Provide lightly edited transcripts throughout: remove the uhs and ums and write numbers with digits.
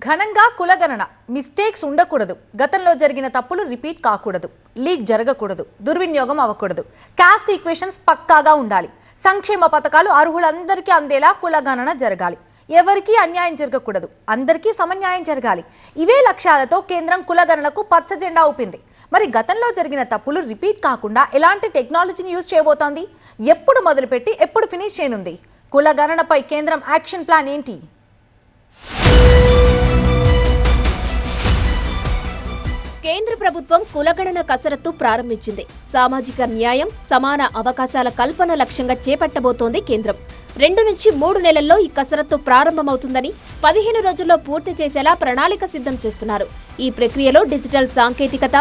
ఘనంగా కులగణన మిస్టేక్స్ ఉండకూడదు. గతంలో జరిగిన తప్పులు రిపీట్ కాకూడదు. లీక్ జరగకూడదు. దుర్వినియోగం అవ్వకూడదు. కాస్ట్ ఈక్వేషన్స్ పక్కాగా ఉండాలి. సంక్షేమ పథకాలు అర్హులందరికీ అందేలా కులగణన జరగాలి. ఎవరికీ అన్యాయం జరగకూడదు. అందరికీ సమన్యాయం జరగాలి. ఇవే లక్ష్యాలతో కేంద్రం కులగణనకు పచ్చ జెండా ఊపింది. మరి గతంలో జరిగిన తప్పులు రిపీట్ కాకుండా ఎలాంటి టెక్నాలజీని యూజ్ చేయబోతోంది? ఎప్పుడు మొదలుపెట్టి ఎప్పుడు ఫినిష్ చేయనుంది? కులగణనపై కేంద్రం యాక్షన్ ప్లాన్ ఏంటి? కేంద్ర ప్రభుత్వం కులగణన కసరత్తు ప్రారంభించింది. సామాజిక న్యాయం, సమాన అవకాశాల కల్పన లక్ష్యంగా చేపట్టబోతోంది కేంద్రం. 2 నుంచి 3 నెలల్లో ఈ కసరత్తు ప్రారంభమవుతుందని, 15 రోజుల్లో పూర్తి చేసేలా ప్రణాళిక సిద్ధం చేస్తున్నారు. ఈ ప్రక్రియలో డిజిటల్ సాంకేతికత,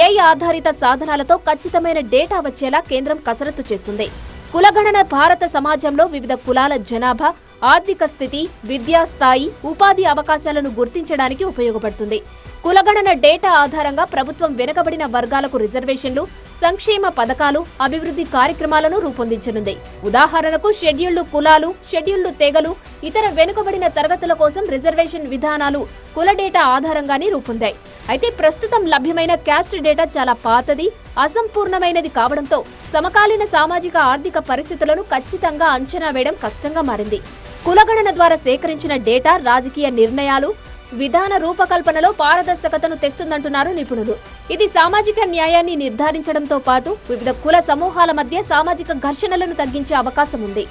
ఏఐ ఆధారిత సాధనాలతో ఖచ్చితమైన డేటా వచ్చేలా కేంద్రం కసరత్తు చేస్తుంది. కులగణన భారత సమాజంలో వివిధ కులాల జనాభా, ఆర్థిక స్థితి, విద్యా స్థాయి, ఉపాధి అవకాశాలను గుర్తించడానికి ఉపయోగపడుతుంది. కులగణన డేటా ఆధారంగా ప్రభుత్వం వెనుకబడిన వర్గాలకు రిజర్వేషన్లు, సంక్షేమ పథకాలు, అభివృద్ధి కార్యక్రమాలను రూపొందించనుంది. ఉదాహరణకు షెడ్యూల్డ్ కులాలు, షెడ్యూల్డ్ తెగలు, ఇతర వెనుకబడిన తరగతుల కోసం రిజర్వేషన్ విధానాలు కుల డేటా ఆధారంగానే రూపొందాయి. అయితే ప్రస్తుతం లభ్యమైన క్యాస్ట్ డేటా చాలా పాతది, అసంపూర్ణమైనది కావడంతో సమకాలీన సామాజిక ఆర్థిక పరిస్థితులను ఖచ్చితంగా అంచనా వేయడం కష్టంగా మారింది. కులగణన ద్వారా సేకరించిన డేటా రాజకీయ నిర్ణయాలు, విధాన రూపకల్పనలో పారదర్శకతను తెస్తుందంటున్నారు నిపుణులు. ఇది సామాజిక న్యాయాన్ని నిర్ధారించడంతో పాటు వివిధ కుల సమూహాల మధ్య సామాజిక ఘర్షణలను తగ్గించే అవకాశం ఉంది.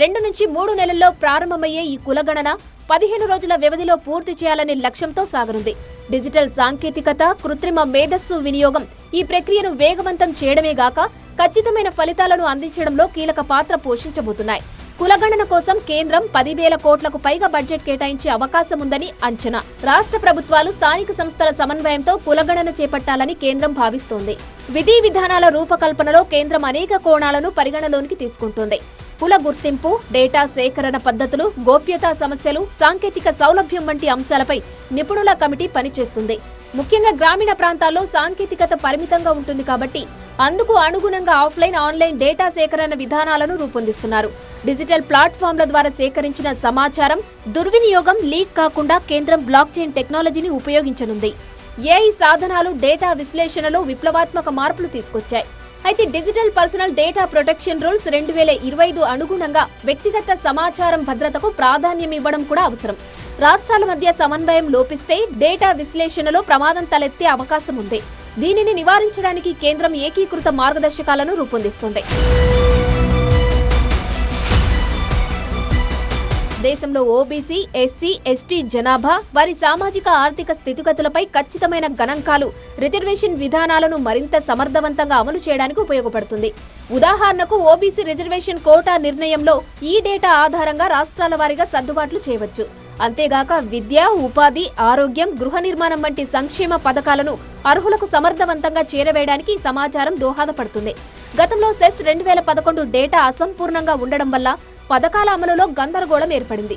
2 నుంచి 3 నెలల్లో ప్రారంభమయ్యే ఈ కులగణన 15 రోజుల వ్యవధిలో పూర్తి చేయాలనే లక్ష్యంతో సాగనుంది. డిజిటల్ సాంకేతికత, కృత్రిమ మేధస్సు వినియోగం ఈ ప్రక్రియను వేగవంతం చేయడమే గాక ఖచ్చితమైన ఫలితాలను అందించడంలో కీలక పాత్ర పోషించబోతున్నాయి. కులగణన కోసం కేంద్రం 10,000 కోట్లకు పైగా బడ్జెట్ కేటాయించే అవకాశం ఉందని అంచనా. రాష్ట్ర ప్రభుత్వాలు, స్థానిక సంస్థల సమన్వయంతో కులగణన చేపట్టాలని కేంద్రం భావిస్తోంది. విధి విధానాల రూపకల్పనలో కేంద్రం అనేక కోణాలను పరిగణలోనికి తీసుకుంటోంది. కుల గుర్తింపు, డేటా సేకరణ పద్ధతులు, గోప్యతా సమస్యలు, సాంకేతిక సౌలభ్యం వంటి అంశాలపై నిపుణుల కమిటీ పనిచేస్తుంది. ముఖ్యంగా గ్రామీణ ప్రాంతాల్లో సాంకేతికత పరిమితంగా ఉంటుంది కాబట్టి అందుకు అనుగుణంగా ఆఫ్లైన్, ఆన్లైన్ డేటా సేకరణ విధానాలను రూపొందిస్తున్నారు. డిజిటల్ ప్లాట్ఫామ్ల ద్వారా సేకరించిన సమాచారం దుర్వినియోగం, లీక్ కాకుండా కేంద్రం బ్లాక్ చైన్ టెక్నాలజీని ఉపయోగించనుంది. ఏఐ సాధనాలు డేటా విశ్లేషణలో విప్లవాత్మక మార్పులు తీసుకొచ్చాయి. అయితే digital personal data protection rules 2025 అనుగుణంగా వ్యక్తిగత సమాచారం భద్రతకు ప్రాధాన్యం ఇవ్వడం కూడా అవసరం. రాష్ట్రాల మధ్య సమన్వయం లోపిస్తే డేటా విశ్లేషణలో ప్రమాదం తలెత్తే అవకాశం ఉంది. దీనిని నివారించడానికి కేంద్రం ఏకీకృత మార్గదర్శకాలను రూపొందిస్తుంది. దేశంలో ఓబీసీ, ఎస్సీ, ఎస్టీ జనాభా, వారి సామాజిక ఆర్థిక స్థితిగతులపై ఖచ్చితమైన గణాంకాలు రిజర్వేషన్ విధానాలను మరింత సమర్థవంతంగా అమలు చేయడానికి ఉపయోగపడుతుంది. ఉదాహరణకు ఓబీసీ రిజర్వేషన్ కోటా నిర్ణయంలో ఈ డేటా ఆధారంగా రాష్ట్రాల వారీగా సర్దుబాట్లు చేయవచ్చు. అంతేగాక విద్య, ఉపాధి, ఆరోగ్యం, గృహ నిర్మాణం వంటి సంక్షేమ పథకాలను అర్హులకు సమర్థవంతంగా చేరవేయడానికి ఈ సమాచారం దోహదపడుతుంది. గతంలో సెస్ 2011 డేటా అసంపూర్ణంగా ఉండడం వల్ల పథకాల అమలులో గందరగోళం ఏర్పడింది.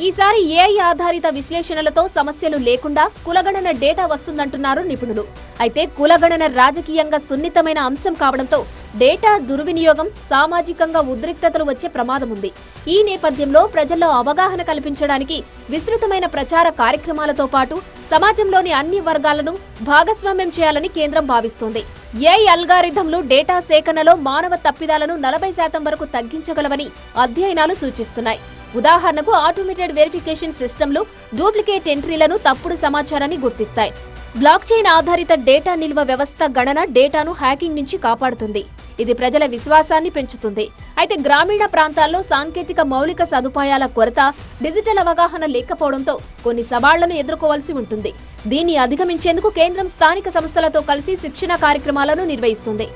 ఈసారి ఏఐ ఆధారిత విశ్లేషణలతో సమస్యలు లేకుండా కులగణన డేటా వస్తుందంటున్నారు నిపుణులు. అయితే కులగణన రాజకీయంగా సున్నితమైన అంశం కావడంతో డేటా దుర్వినియోగం, సామాజికంగా ఉద్రిక్తతలు వచ్చే ప్రమాదం ఉంది. ఈ నేపథ్యంలో ప్రజల్లో అవగాహన కల్పించడానికి విస్తృతమైన ప్రచార కార్యక్రమాలతో పాటు సమాజంలోని అన్ని వర్గాలను భాగస్వామ్యం చేయాలని కేంద్రం భావిస్తోంది. ఏఐ అల్గారిథంలు డేటా సేకరణలో మానవ తప్పిదాలను 40% వరకు తగ్గించగలవని అధ్యయనాలు సూచిస్తున్నాయి. ఉదాహరణకు ఆటోమేటెడ్ వెరిఫికేషన్ సిస్టంలు డూప్లికేట్ ఎంట్రీలను, తప్పుడు సమాచారాన్ని గుర్తిస్తాయి. బ్లాక్ చైన్ ఆధారిత డేటా నిల్వ వ్యవస్థ గణన డేటాను హ్యాకింగ్ నుంచి కాపాడుతుంది. ఇది ప్రజల విశ్వాసాన్ని పెంచుతుంది. అయితే గ్రామీణ ప్రాంతాల్లో సాంకేతిక మౌలిక సదుపాయాల కొరత, డిజిటల్ అవగాహన లేకపోవడంతో కొన్ని సవాళ్లను ఎదుర్కోవాల్సి ఉంటుంది. దీన్ని అధిగమించేందుకు కేంద్రం స్థానిక సంస్థలతో కలిసి శిక్షణ కార్యక్రమాలను నిర్వహిస్తుంది.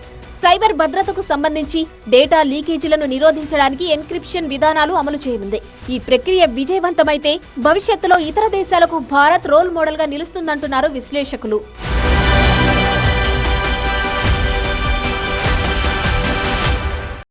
సైబర్ భద్రతకు సంబంధించి డేటా లీకేజీలను నిరోధించడానికి ఎన్క్రిప్షన్ విధానాలు అమలు చేయనుంది. ఈ ప్రక్రియ విజయవంతమైతే భవిష్యత్తులో ఇతర దేశాలకు భారత్ రోల్ మోడల్ గా నిలుస్తుందంటున్నారు విశ్లేషకులు.